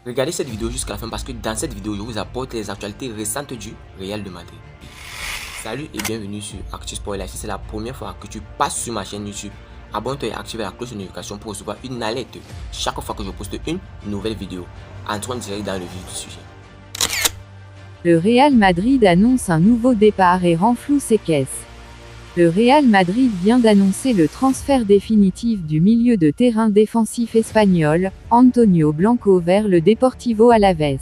Regardez cette vidéo jusqu'à la fin parce que dans cette vidéo, je vous apporte les actualités récentes du Real de Madrid. Salut et bienvenue sur ActuSport. Si c'est la première fois que tu passes sur ma chaîne YouTube, abonne-toi et active la cloche de notification pour recevoir une alerte chaque fois que je poste une nouvelle vidéo. Entrons direct dans le vif du sujet. Le Real Madrid annonce un nouveau départ et renfloue ses caisses. Le Real Madrid vient d'annoncer le transfert définitif du milieu de terrain défensif espagnol, Antonio Blanco vers le Deportivo Alavés.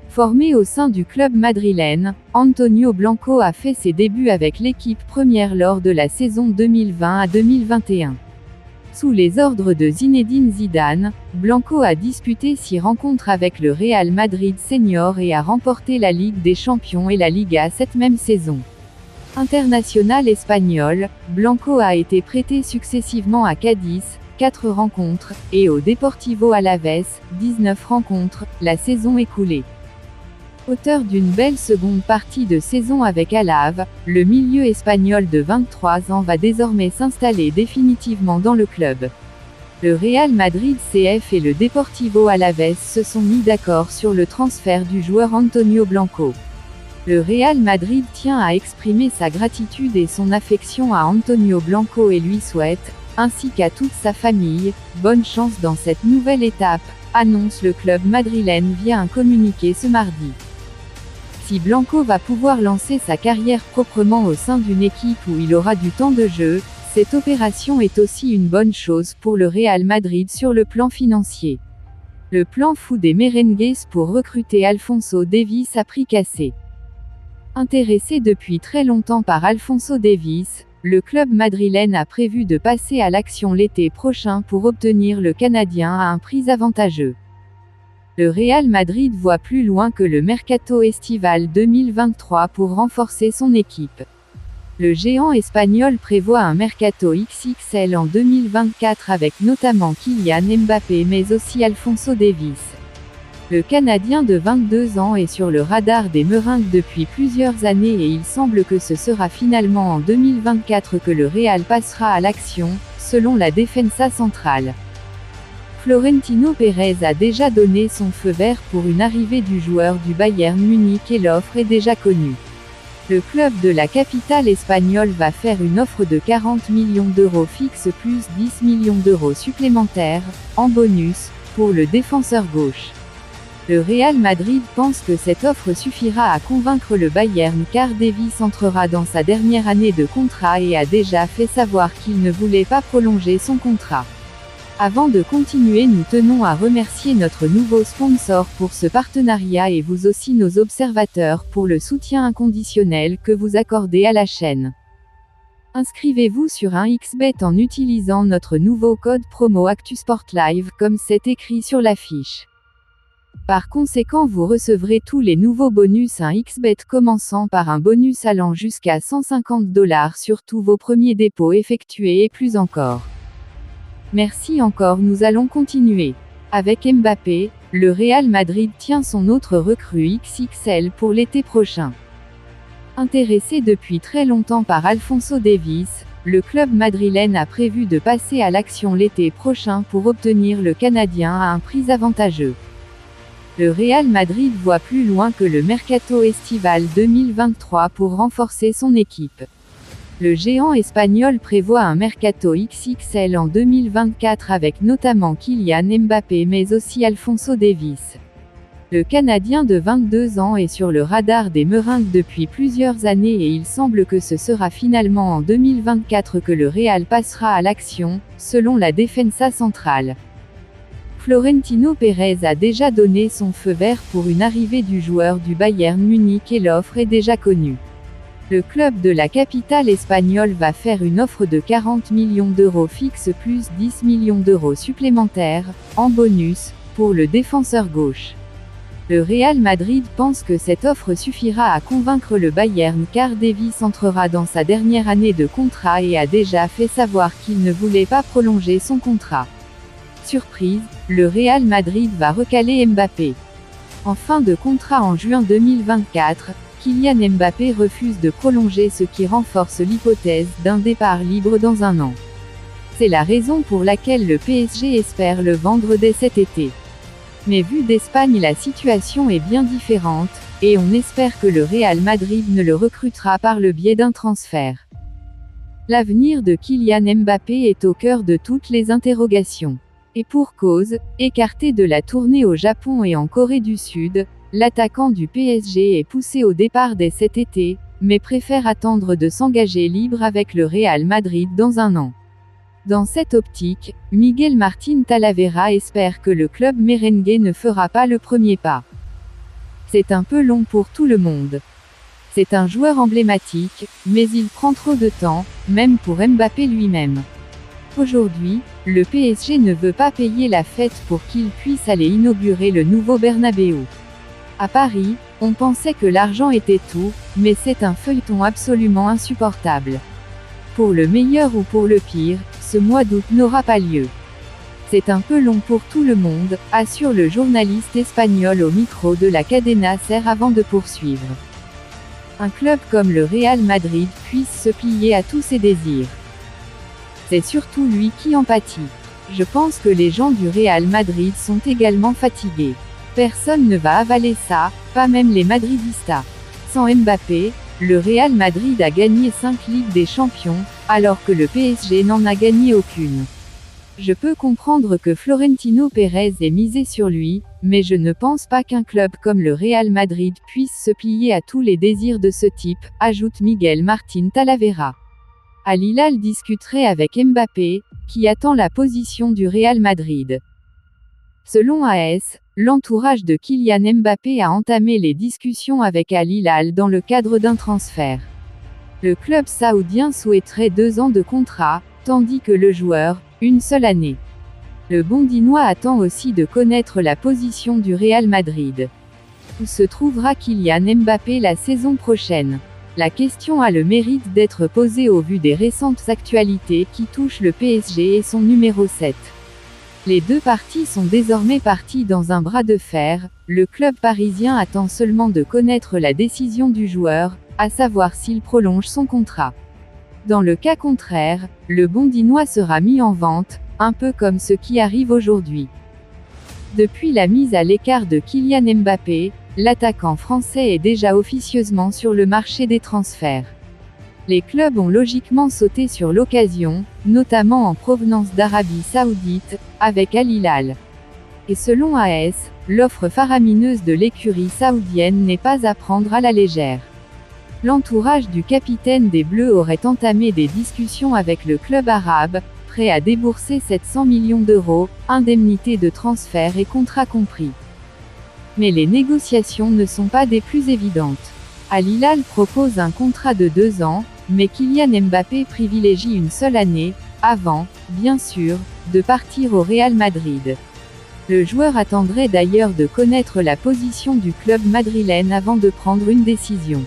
Formé au sein du club madrilène, Antonio Blanco a fait ses débuts avec l'équipe première lors de la saison 2020 à 2021. Sous les ordres de Zinedine Zidane, Blanco a disputé 6 rencontres avec le Real Madrid Senior et a remporté la Ligue des Champions et la Liga cette même saison. International espagnol, Blanco a été prêté successivement à Cadiz, 4 rencontres, et au Deportivo Alavés, 19 rencontres, la saison écoulée. Auteur d'une belle seconde partie de saison avec Alave, le milieu espagnol de 23 ans va désormais s'installer définitivement dans le club. Le Real Madrid CF et le Deportivo Alavés se sont mis d'accord sur le transfert du joueur Antonio Blanco. Le Real Madrid tient à exprimer sa gratitude et son affection à Antonio Blanco et lui souhaite, ainsi qu'à toute sa famille, bonne chance dans cette nouvelle étape, annonce le club madrilène via un communiqué ce mardi. Si Blanco va pouvoir lancer sa carrière proprement au sein d'une équipe où il aura du temps de jeu, cette opération est aussi une bonne chose pour le Real Madrid sur le plan financier. Le plan fou des merengues pour recruter Alphonso Davies a pris cassé. Intéressé depuis très longtemps par Alphonso Davies, le club madrilène a prévu de passer à l'action l'été prochain pour obtenir le Canadien à un prix avantageux. Le Real Madrid voit plus loin que le mercato estival 2023 pour renforcer son équipe. Le géant espagnol prévoit un mercato XXL en 2024 avec notamment Kylian Mbappé mais aussi Alphonso Davies. Le Canadien de 22 ans est sur le radar des Merengues depuis plusieurs années et il semble que ce sera finalement en 2024 que le Real passera à l'action, selon la Defensa Central. Florentino Pérez a déjà donné son feu vert pour une arrivée du joueur du Bayern Munich et l'offre est déjà connue. Le club de la capitale espagnole va faire une offre de 40 millions d'euros fixes plus 10 millions d'euros supplémentaires, en bonus, pour le défenseur gauche. Le Real Madrid pense que cette offre suffira à convaincre le Bayern car Davies entrera dans sa dernière année de contrat et a déjà fait savoir qu'il ne voulait pas prolonger son contrat. Avant de continuer, nous tenons à remercier notre nouveau sponsor pour ce partenariat et vous aussi nos observateurs pour le soutien inconditionnel que vous accordez à la chaîne. Inscrivez-vous sur un XBet en utilisant notre nouveau code promo ActuSportLive comme c'est écrit sur l'affiche. Par conséquent, vous recevrez tous les nouveaux bonus à XBet commençant par un bonus allant jusqu'à 150 $ sur tous vos premiers dépôts effectués et plus encore. Merci encore, nous allons continuer. Avec Mbappé, le Real Madrid tient son autre recrue XXL pour l'été prochain. Intéressé depuis très longtemps par Alphonso Davies, le club madrilène a prévu de passer à l'action l'été prochain pour obtenir le Canadien à un prix avantageux. Le Real Madrid voit plus loin que le mercato estival 2023 pour renforcer son équipe. Le géant espagnol prévoit un mercato XXL en 2024 avec notamment Kylian Mbappé mais aussi Alphonso Davies. Le Canadien de 22 ans est sur le radar des Merengues depuis plusieurs années et il semble que ce sera finalement en 2024 que le Real passera à l'action, selon la Defensa Central. Florentino Pérez a déjà donné son feu vert pour une arrivée du joueur du Bayern Munich et l'offre est déjà connue. Le club de la capitale espagnole va faire une offre de 40 millions d'euros fixes plus 10 millions d'euros supplémentaires, en bonus, pour le défenseur gauche. Le Real Madrid pense que cette offre suffira à convaincre le Bayern car Davies entrera dans sa dernière année de contrat et a déjà fait savoir qu'il ne voulait pas prolonger son contrat. Surprise, le Real Madrid va recaler Mbappé. En fin de contrat en juin 2024, Kylian Mbappé refuse de prolonger ce qui renforce l'hypothèse d'un départ libre dans un an. C'est la raison pour laquelle le PSG espère le vendre dès cet été. Mais vu d'Espagne, la situation est bien différente, et on espère que le Real Madrid ne le recrutera par le biais d'un transfert. L'avenir de Kylian Mbappé est au cœur de toutes les interrogations. Et pour cause, écarté de la tournée au Japon et en Corée du Sud, l'attaquant du PSG est poussé au départ dès cet été, mais préfère attendre de s'engager libre avec le Real Madrid dans un an. Dans cette optique, Miguel Martín Talavera espère que le club merengue ne fera pas le premier pas. C'est un peu long pour tout le monde. C'est un joueur emblématique, mais il prend trop de temps, même pour Mbappé lui-même. Aujourd'hui, le PSG ne veut pas payer la fête pour qu'il puisse aller inaugurer le nouveau Bernabéu. À Paris, on pensait que l'argent était tout, mais c'est un feuilleton absolument insupportable. Pour le meilleur ou pour le pire, ce mois d'août n'aura pas lieu. C'est un peu long pour tout le monde, assure le journaliste espagnol au micro de la Cadena SER avant de poursuivre. Un club comme le Real Madrid puisse se plier à tous ses désirs. C'est surtout lui qui en pâtit. Je pense que les gens du Real Madrid sont également fatigués. Personne ne va avaler ça, pas même les madridistas. Sans Mbappé, le Real Madrid a gagné 5 Ligues des Champions, alors que le PSG n'en a gagné aucune. Je peux comprendre que Florentino Pérez ait misé sur lui, mais je ne pense pas qu'un club comme le Real Madrid puisse se plier à tous les désirs de ce type, ajoute Miguel Martín Talavera. Al Hilal discuterait avec Mbappé, qui attend la position du Real Madrid. Selon AS, l'entourage de Kylian Mbappé a entamé les discussions avec Al Hilal dans le cadre d'un transfert. Le club saoudien souhaiterait 2 ans de contrat, tandis que le joueur, 1 seule année. Le Bondinois attend aussi de connaître la position du Real Madrid. Où se trouvera Kylian Mbappé la saison prochaine? La question a le mérite d'être posée au vu des récentes actualités qui touchent le PSG et son numéro 7. Les deux parties sont désormais parties dans un bras de fer, le club parisien attend seulement de connaître la décision du joueur, à savoir s'il prolonge son contrat. Dans le cas contraire, le Bondinois sera mis en vente, un peu comme ce qui arrive aujourd'hui. Depuis la mise à l'écart de Kylian Mbappé, l'attaquant français est déjà officieusement sur le marché des transferts. Les clubs ont logiquement sauté sur l'occasion, notamment en provenance d'Arabie Saoudite, avec Al Hilal. Et selon AS, l'offre faramineuse de l'écurie saoudienne n'est pas à prendre à la légère. L'entourage du capitaine des Bleus aurait entamé des discussions avec le club arabe, prêt à débourser 700 millions d'euros, indemnités de transfert et contrats compris. Mais les négociations ne sont pas des plus évidentes. Al Hilal propose un contrat de 2 ans, mais Kylian Mbappé privilégie 1 seule année, avant, bien sûr, de partir au Real Madrid. Le joueur attendrait d'ailleurs de connaître la position du club madrilène avant de prendre une décision.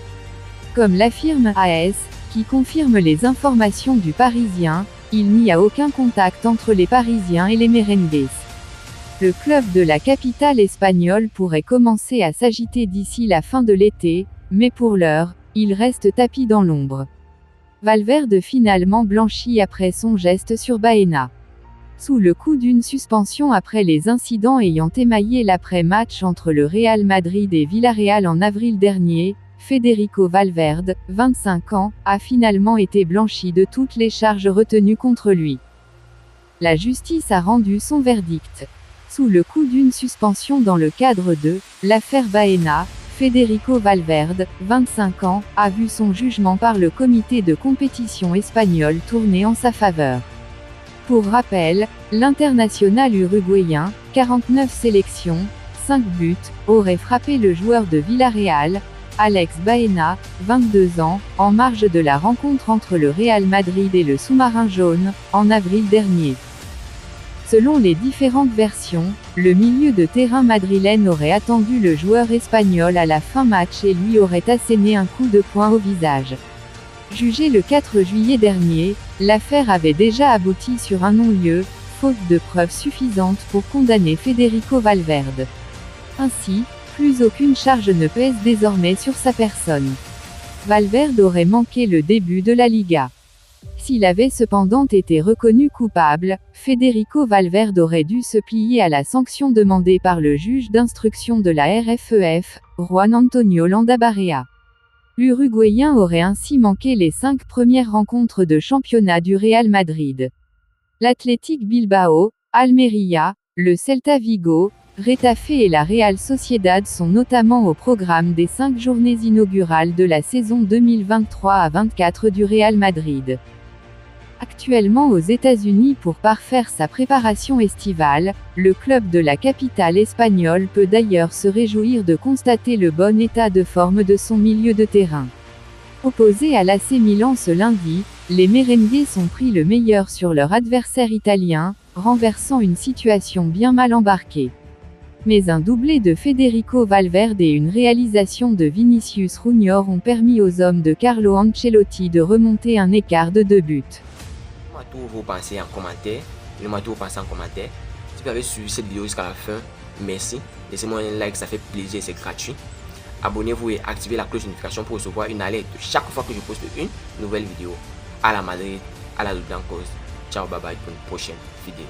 Comme l'affirme AS, qui confirme les informations du Parisien, il n'y a aucun contact entre les Parisiens et les merengues. Le club de la capitale espagnole pourrait commencer à s'agiter d'ici la fin de l'été, mais pour l'heure, il reste tapis dans l'ombre. Valverde finalement blanchi après son geste sur Baena. Sous le coup d'une suspension après les incidents ayant émaillé l'après-match entre le Real Madrid et Villarreal en avril dernier, Federico Valverde, 25 ans, a finalement été blanchi de toutes les charges retenues contre lui. La justice a rendu son verdict. Sous le coup d'une suspension dans le cadre de l'affaire Baena, Federico Valverde, 25 ans, a vu son jugement par le comité de compétition espagnol tourner en sa faveur. Pour rappel, l'international uruguayen, 49 sélections, 5 buts, aurait frappé le joueur de Villarreal, Alex Baena, 22 ans, en marge de la rencontre entre le Real Madrid et le Sous-Marin jaune, en avril dernier. Selon les différentes versions, le milieu de terrain madrilène aurait attendu le joueur espagnol à la fin match et lui aurait asséné un coup de poing au visage. Jugé le 4 juillet dernier, l'affaire avait déjà abouti sur un non-lieu, faute de preuves suffisantes pour condamner Federico Valverde. Ainsi, plus aucune charge ne pèse désormais sur sa personne. Valverde aurait manqué le début de la Liga. S'il avait cependant été reconnu coupable, Federico Valverde aurait dû se plier à la sanction demandée par le juge d'instruction de la RFEF, Juan Antonio Landabarea. L'Uruguayen aurait ainsi manqué les 5 premières rencontres de championnat du Real Madrid. L'Athletic Bilbao, Almería, le Celta Vigo, Retafe et la Real Sociedad sont notamment au programme des 5 journées inaugurales de la saison 2023 à 24 du Real Madrid. Actuellement aux États-Unis pour parfaire sa préparation estivale, le club de la capitale espagnole peut d'ailleurs se réjouir de constater le bon état de forme de son milieu de terrain. Opposés à l'AC Milan ce lundi, les merengues ont pris le meilleur sur leur adversaire italien, renversant une situation bien mal embarquée. Mais un doublé de Federico Valverde et une réalisation de Vinicius Junior ont permis aux hommes de Carlo Ancelotti de remonter un écart de 2 buts. Dites-moi tout vos pensées en commentaire. Dites-moi tout vos pensées en commentaire. Si vous avez suivi cette vidéo jusqu'à la fin, merci. Laissez-moi un like, ça fait plaisir, c'est gratuit. Abonnez-vous et activez la cloche de notification pour recevoir une alerte chaque fois que je poste une nouvelle vidéo. À la Madrid, à la Dancause. Ciao, bye bye pour une prochaine vidéo.